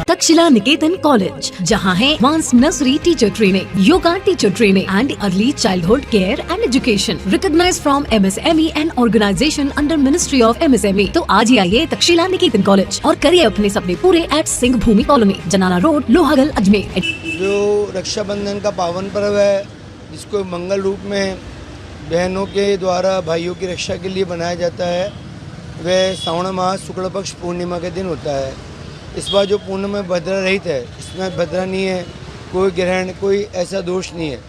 तक्षशिला निकेतन college, जहां है advance nursery teacher training, yoga teacher training and early childhood care and education, recognized from MSME and organization under ministry of MSME। तो आज ही आइए तक्षशिला निकेतन college और करिए अपने सपने पूरे एट सिंह भूमि कॉलोनी, जनाना रोड, लोहागल, अजमेर। जो रक्षाबंधन का पावन पर्व है, जिसको मंगल रूप में बहनों के द्वारा भाइयों की रक्षा के लिए बनाया जाता है, वह श्रावण माह शुक्ल पक्ष पूर्णिमा के दिन होता है। इस बार जो पूर्णिमा भद्रा रहित है, इसमें भद्रा नहीं है, कोई ग्रहण, कोई ऐसा दोष नहीं है।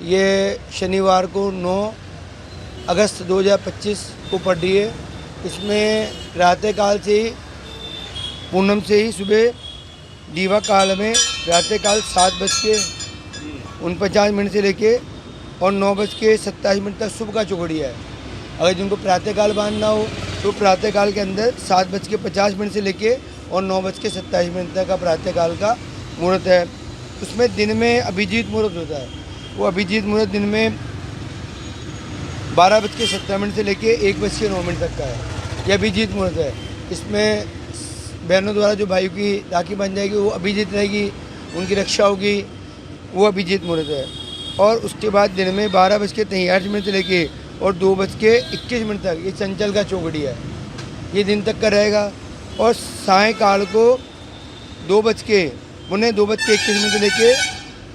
ये शनिवार को 9 अगस्त 2025 को पड़ रही है। इसमें प्रातः काल से ही, पूनम से ही सुबह दीवा काल में प्रातः काल 7:49 से लेके और 9:27 तक शुभ का चौघड़िया है। अगर जिनको प्रातःकाल बांधना हो तो प्रातःकाल के अंदर 7:50 से लेके और 9:27 तक का प्रातःकाल का मुहूर्त है। उसमें दिन में अभिजीत मुहूर्त होता है। वो अभिजीत मुहूर्त दिन में 12:17 से लेके 1:09 तक का है। यह अभिजीत मुहूर्त है। इसमें बहनों द्वारा जो भाइयों की राखी बन जाएगी वो अभिजीत रहेगी, उनकी रक्षा होगी, वो अभिजीत मुहूर्त है। और उसके बाद दिन में 12:63 से लेके और 2:21 तक ये चंचल का चौघड़िया है। ये दिन तक का रहेगा। और सायंकाल को 2:21 से लेके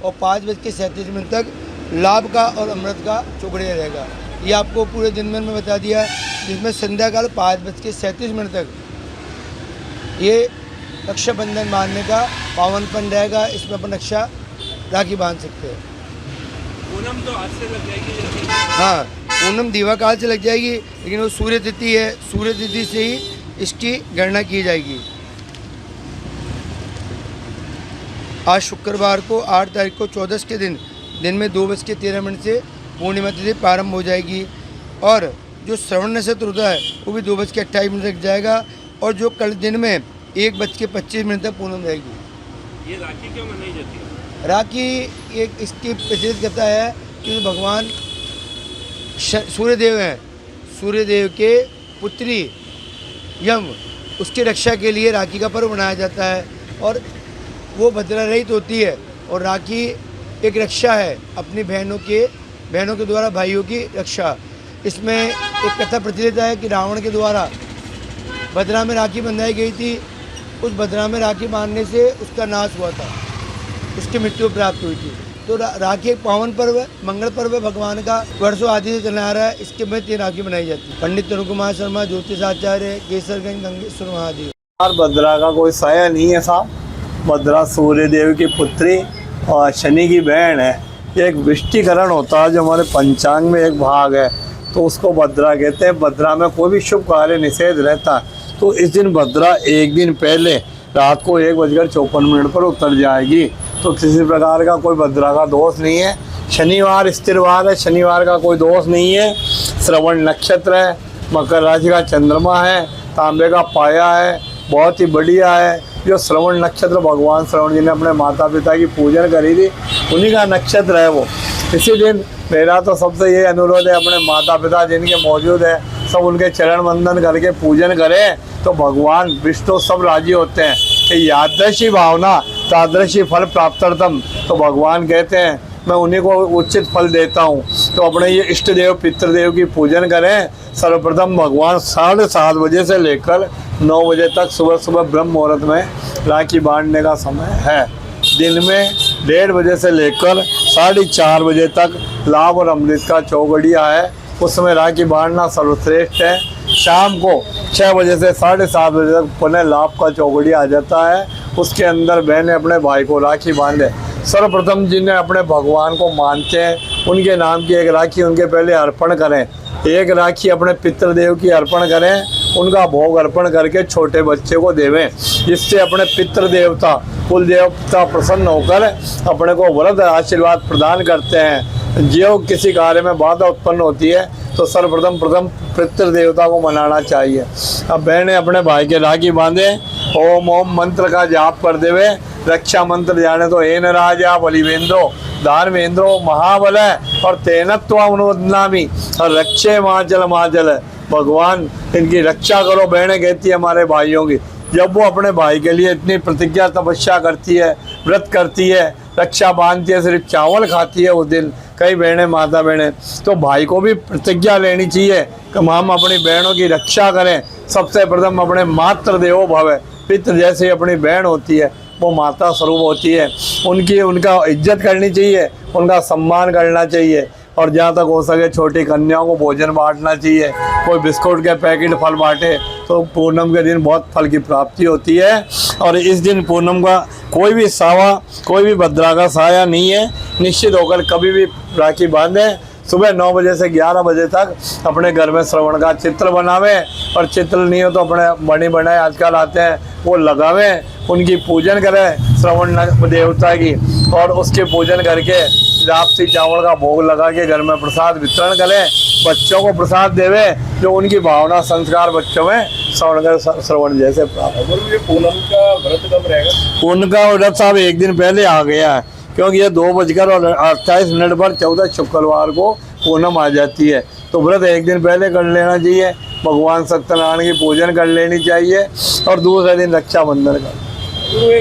और 5:37 तक लाभ का और अमृत का चौघड़िया रहेगा। ये आपको पूरे दिन में बता दिया, जिसमें संध्या काल 5:37 तक ये रक्षाबंधन बांधने का पावनपन रहेगा। इसमें अपन रक्षा राखी बांध सकते हैं। पूनम तो आज से लग जाएगी। हाँ, पूनम दीवा काल से लग जाएगी, लेकिन वो सूर्य तिथि है, सूर्य तिथि से ही इसकी गणना की जाएगी। आज शुक्रवार को 8 तारीख को 14 के दिन में 2:13 से पूर्णिमा तिथि प्रारंभ हो जाएगी। और जो श्रवण नक्षत्र होता है वो भी 2:28 तक जाएगा। और जो कल दिन में 1:25 तक पूनम रहेगी। ये राखी क्यों मनाई जाती है? राखी एक इसकी प्रचलित कथा है कि भगवान सूर्यदेव हैं, सूर्यदेव के पुत्री यम, उसकी रक्षा के लिए राखी का पर्व मनाया जाता है। और वो भद्रा रहित होती है। और राखी एक रक्षा है अपनी बहनों के द्वारा भाइयों की रक्षा। इसमें एक कथा प्रचलित है कि रावण के द्वारा भद्रा में राखी बंधाई गई थी। उस भद्रा में राखी बांधने से उसका नाश हुआ था, उसकी मृत्यु प्राप्त हुई थी। तो राखी एक पावन पर्व है, मंगल पर्व है भगवान का, वर्षों आदि से चला आ रहा है। इसके बाद ये राखी बनाई जाती है। पंडित तरुण कुमार शर्मा, ज्योतिष आचार्य, केसरगंज, गंगेश्वर महादेव। भद्रा का कोई साया नहीं है साहब। भद्रा सूर्य देव की पुत्री और शनि की बहन है। ये एक वृष्टिकरण होता है जो हमारे पंचांग में एक भाग है, तो उसको भद्रा कहते हैं। भद्रा में कोई भी शुभ कार्य निषेध रहता है। तो इस दिन भद्रा एक दिन पहले रात को 1:54 पर उतर जाएगी। तो किसी प्रकार का कोई भद्रा का दोष नहीं है। शनिवार स्थिरवार है, शनिवार का कोई दोष नहीं है। श्रवण नक्षत्र है, मकर राशि का चंद्रमा है, तांबे का पाया है, बहुत ही बढ़िया है। जो श्रवण नक्षत्र भगवान श्रवण जी ने अपने माता पिता की पूजन करी थी, उन्हीं का नक्षत्र है वो। इसी दिन मेरा तो सबसे ये अनुरोध है, अपने माता पिता जिनके मौजूद है सब उनके चरण वंदन करके पूजन करें, तो भगवान विष्णु सब राजी होते हैं कि यादृशी भावना तादृशी फल प्राप्त्यर्थम। तो भगवान कहते हैं मैं उन्हीं को उचित फल देता हूँ। तो अपने ये इष्ट देव पितृदेव की पूजन करें। सर्वप्रथम भगवान 7:30 बजे से लेकर 9 बजे तक सुबह ब्रह्म मुहूर्त में राखी बांधने का समय है। दिन में 1:30 बजे से लेकर 4:30 बजे तक लाभ और अमृत का चौघड़िया है, उस समय राखी बांधना सर्वश्रेष्ठ है। शाम को 6 बजे से 7:30 बजे तक पुनः लाभ का चौघड़िया आ जाता है। उसके अंदर बहनें अपने भाई को राखी बांधे। सर्वप्रथम जिन्हें अपने भगवान को मानते हैं उनके नाम की एक राखी उनके पहले अर्पण करें। एक राखी अपने पितृदेव की अर्पण करें, उनका भोग अर्पण करके छोटे बच्चे को देवें, जिससे अपने पितृ देवता कुल देवता प्रसन्न होकर अपने को वरद आशीर्वाद प्रदान करते हैं। जो किसी कार्य में बाधा उत्पन्न होती है तो सर्वप्रथम पितृ देवता को मनाना चाहिए। अब बहनें अपने भाई के राखी बांधे, ओम ओम मंत्र का जाप कर देवे। रक्षा मंत्र जाने तो एन राजा बलिवेंद्रो दानवेंद्रो महाबल और तेनत्वानुवदनामि और रक्षे माजल भगवान इनकी रक्षा करो, बहनें कहती है हमारे भाइयों की। जब वो अपने भाई के लिए इतनी प्रतिज्ञा तपस्या करती है, व्रत करती है, रक्षा बांधती है, सिर्फ चावल खाती है उस दिन, कई बहनें माता बहनें, तो भाई को भी प्रतिज्ञा लेनी चाहिए कि हम अपनी बहनों की रक्षा करें। सबसे प्रथम अपने मातृ देवो भव, पितृ जैसे अपनी बहन होती है वो माता स्वरूप होती है, उनका इज्जत करनी चाहिए, उनका सम्मान करना चाहिए। और जहाँ तक हो सके छोटी कन्याओं को भोजन बांटना चाहिए, कोई बिस्कुट के पैकेट फल बांटे तो पूनम के दिन बहुत फल की प्राप्ति होती है। और इस दिन पूनम का कोई भी सावा, कोई भी भद्रा का साया नहीं है। निश्चित होकर कभी भी राखी बांधें। सुबह 9 बजे से 11 बजे तक अपने घर में श्रवण का चित्र बनावें, और चित्र नहीं हो तो अपने बनी बनाए आजकल आते हैं वो लगावें, उनकी पूजन करें श्रवण देवता की, और उसके पूजन करके रापसी चावल का भोग लगा के घर में प्रसाद वितरण करें, बच्चों को प्रसाद देवे जो उनकी भावना संस्कार बच्चों में श्रवण जैसे प्राप्त। ये पूनम का व्रत कब रहेगा? पूनम का व्रत साहब एक दिन पहले आ गया है, क्योंकि ये 2:28 पर 14 शुक्रवार को पूनम आ जाती है, तो व्रत एक दिन पहले कर लेना चाहिए। भगवान सत्यनारायण की पूजन कर लेनी चाहिए, और दूसरे दिन रक्षाबंधन का।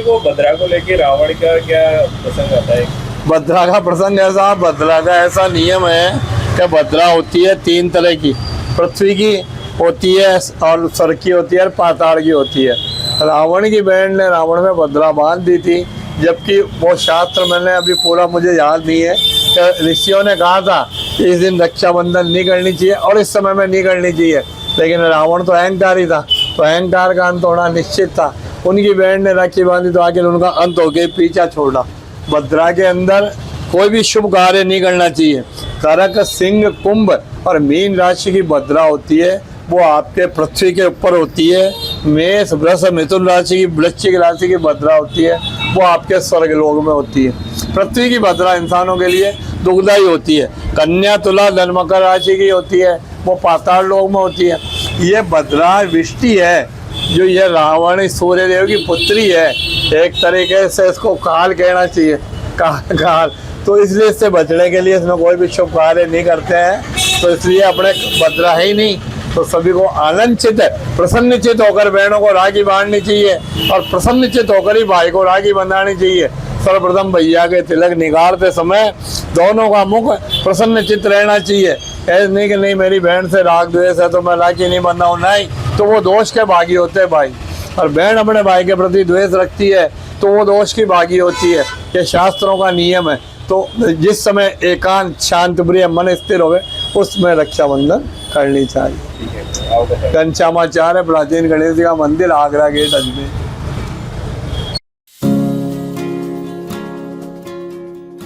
को भद्रा को लेके रावण का क्या प्रसंग आता है? भद्रा का प्रसंग ऐसा, भद्रा का ऐसा नियम है कि भद्रा होती है 3 तरह की, पृथ्वी की होती है और स्वर की होती है और पाताल की होती है। रावण की बहन ने रावण में भद्रा बांध दी थी, जबकि वो शास्त्र मैंने अभी पूरा मुझे याद नहीं है कि ऋषियों ने कहा था कि इस दिन रक्षाबंधन नहीं करनी चाहिए और इस समय में नहीं करनी चाहिए, लेकिन रावण तो अहंकारी था, तो अहंकार का अंत होना निश्चित था। उनकी बहन ने राखी बांधी तो आखिर उनका अंत हो गया, पीछा छोड़ा। भद्रा के अंदर कोई भी शुभ कार्य नहीं करना चाहिए। करक, सिंह, कुंभ और मीन राशि की भद्रा होती है, वो आपके पृथ्वी के ऊपर होती है। मेष, वृष, मिथुन राशि की, वृश्चिक राशि की भद्रा होती है, वो आपके स्वर्ग लोक में होती है। पृथ्वी की भद्रा इंसानों के लिए दुखदायी होती है। कन्या, तुला, धन, मकर राशि की होती है, वो पाताल लोक में होती है। ये भद्रा विष्टि है, जो ये रावण सूर्य देव की पुत्री है, एक तरीके से इसको काल कहना चाहिए, काल। तो इसलिए इससे बचने के लिए इसमें कोई भी शुभ कार्य नहीं करते हैं, तो इसलिए अपने भद्रा है ही नहीं, तो सभी को आनंदचित प्रसन्नचित होकर बहनों को राखी बांधनी चाहिए, और प्रसन्नचित होकर ही भाई को राखी बंधानी चाहिए। सर्वप्रथम भैया के तिलक निकालते समय दोनों का मुख प्रसन्नचित रहना चाहिए। ऐसा नहीं कि नहीं मेरी बहन से राग द्वेष है तो मैं राखी नहीं बंधाऊँ, नहीं, तो वो दोष के भागी होते हैं भाई। और बहन अपने भाई के प्रति द्वेष रखती है तो वो दोष की भागी होती है। ये शास्त्रों का नियम है। तो जिस समय एकांत शांत प्रिय मन स्थिर होवे उसमें रक्षाबंधन करनी चाहिए। घनश्यामाचार्य प्राचीन गणेश जी का मंदिर, आगरा गेट, अजमेर।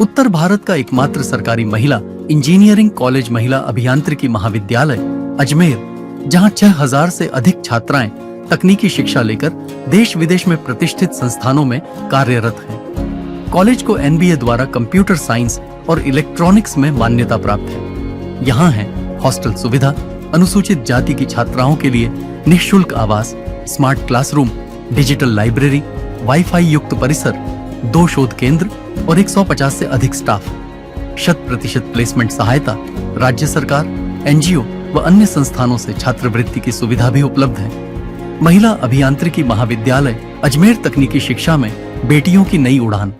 उत्तर भारत का एकमात्र सरकारी महिला इंजीनियरिंग कॉलेज महिला अभियांत्रिकी महाविद्यालय अजमेर, जहां 6000 से अधिक छात्राएं तकनीकी शिक्षा लेकर देश विदेश में प्रतिष्ठित संस्थानों में कार्यरत हैं। कॉलेज को एनबीए द्वारा कंप्यूटर साइंस और इलेक्ट्रॉनिक्स में मान्यता प्राप्त है। यहाँ है हॉस्टल सुविधा, अनुसूचित जाति की छात्राओं के लिए निःशुल्क आवास, smart classroom, digital library, wifi युक्त परिसर, 2 शोध केंद्र और 150 से अधिक स्टाफ। 100% प्लेसमेंट सहायता, राज्य सरकार, एनजीओ व अन्य संस्थानों से छात्रवृत्ति की सुविधा भी उपलब्ध है। महिला अभियांत्रिकी महाविद्यालय अजमेर, तकनीकी शिक्षा में बेटियों की नई उड़ान।